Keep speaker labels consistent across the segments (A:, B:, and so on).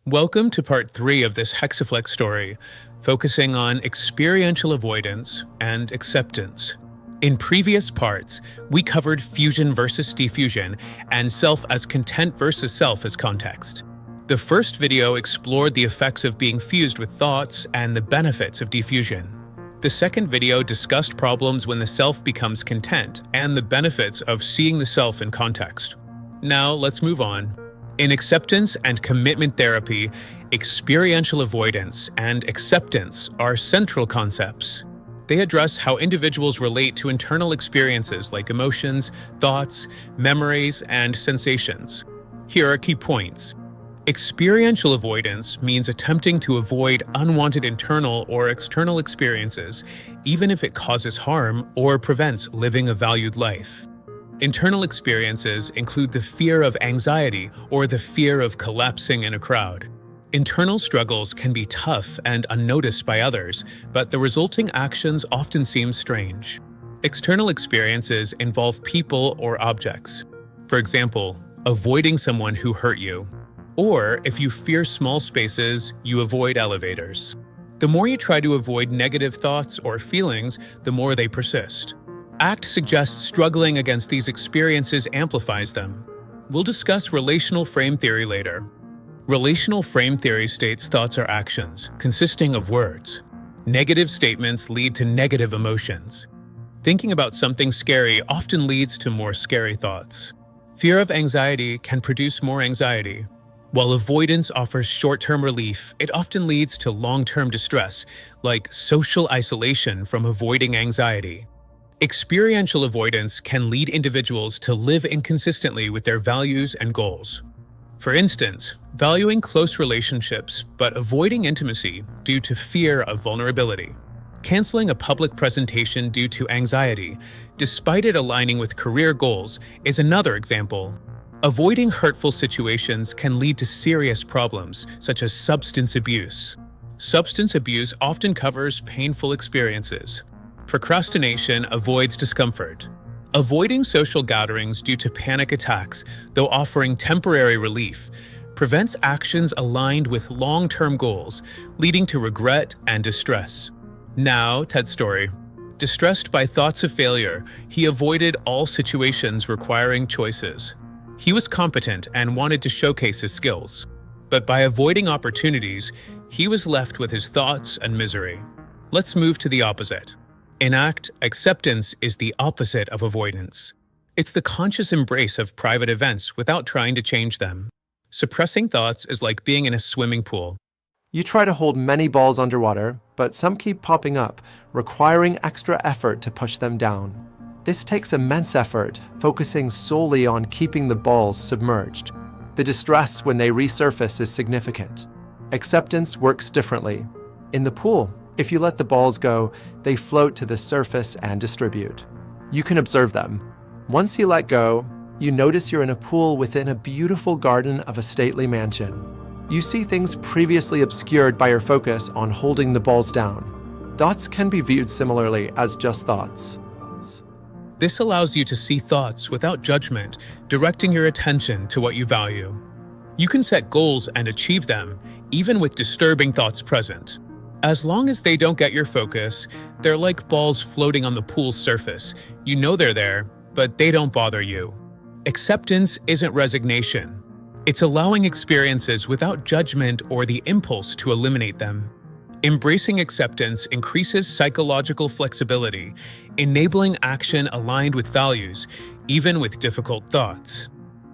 A: Welcome to part 3 of this Hexaflex story, focusing on experiential avoidance and acceptance. In previous parts, we covered fusion versus diffusion and self as content versus self as context. The first video explored the effects of being fused with thoughts and the benefits of diffusion. The second video discussed problems when the self becomes content and the benefits of seeing the self in context. Now let's move on. In acceptance and commitment therapy, experiential avoidance and acceptance are central concepts. They address how individuals relate to internal experiences like emotions, thoughts, memories, and sensations. Here are key points. Experiential avoidance means attempting to avoid unwanted internal or external experiences, even if it causes harm or prevents living a valued life. Internal experiences include the fear of anxiety or the fear of collapsing in a crowd. Internal struggles can be tough and unnoticed by others, but the resulting actions often seem strange. External experiences involve people or objects. For example, avoiding someone who hurt you. Or if you fear small spaces, you avoid elevators. The more you try to avoid negative thoughts or feelings, the more they persist. ACT suggests struggling against these experiences amplifies them. We'll discuss relational frame theory later. Relational frame theory states thoughts are actions, consisting of words. Negative statements lead to negative emotions. Thinking about something scary often leads to more scary thoughts. Fear of anxiety can produce more anxiety. While avoidance offers short-term relief, it often leads to long-term distress, like social isolation from avoiding anxiety. Experiential avoidance can lead individuals to live inconsistently with their values and goals. For instance, valuing close relationships but avoiding intimacy due to fear of vulnerability. Canceling a public presentation due to anxiety, despite it aligning with career goals, is another example. Avoiding hurtful situations can lead to serious problems, such as substance abuse. Substance abuse often covers painful experiences. Procrastination avoids discomfort. Avoiding social gatherings due to panic attacks, though offering temporary relief, prevents actions aligned with long-term goals, leading to regret and distress. Now, Ted's story. Distressed by thoughts of failure, he avoided all situations requiring choices. He was competent and wanted to showcase his skills. But by avoiding opportunities, he was left with his thoughts and misery. Let's move to the opposite. In ACT, acceptance is the opposite of avoidance. It's the conscious embrace of private events without trying to change them. Suppressing thoughts is like being in a swimming pool.
B: You try to hold many balls underwater, but some keep popping up, requiring extra effort to push them down. This takes immense effort, focusing solely on keeping the balls submerged. The distress when they resurface is significant. Acceptance works differently. In the pool, if you let the balls go, they float to the surface and distribute. You can observe them. Once you let go, you notice you're in a pool within a beautiful garden of a stately mansion. You see things previously obscured by your focus on holding the balls down. Thoughts can be viewed similarly as just thoughts.
A: This allows you to see thoughts without judgment, directing your attention to what you value. You can set goals and achieve them, even with disturbing thoughts present. As long as they don't get your focus, they're like balls floating on the pool's surface. You know they're there, but they don't bother you. Acceptance isn't resignation. It's allowing experiences without judgment or the impulse to eliminate them. Embracing acceptance increases psychological flexibility, enabling action aligned with values, even with difficult thoughts.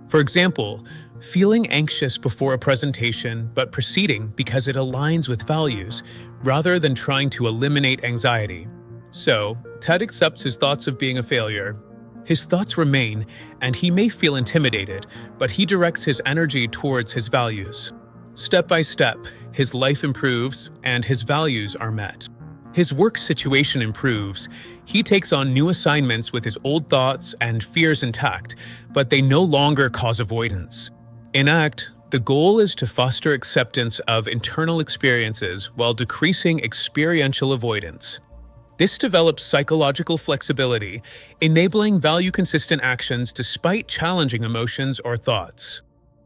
A: For example, feeling anxious before a presentation but proceeding because it aligns with values, rather than trying to eliminate anxiety. So, Ted accepts his thoughts of being a failure. His thoughts remain, and he may feel intimidated, but he directs his energy towards his values. Step by step, his life improves and his values are met. His work situation improves. He takes on new assignments with his old thoughts and fears intact, but they no longer cause avoidance. In ACT, the goal is to foster acceptance of internal experiences while decreasing experiential avoidance. This develops psychological flexibility, enabling value-consistent actions despite challenging emotions or thoughts.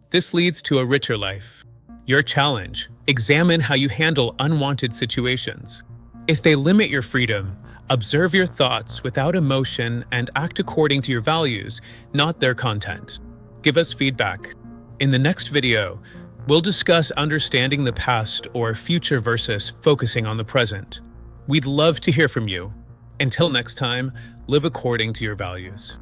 A: This leads to a richer life. Your challenge: examine how you handle unwanted situations. If they limit your freedom, observe your thoughts without emotion and act according to your values, not their content. Give us feedback. In the next video, we'll discuss understanding the past or future versus focusing on the present. We'd love to hear from you. Until next time, live according to your values.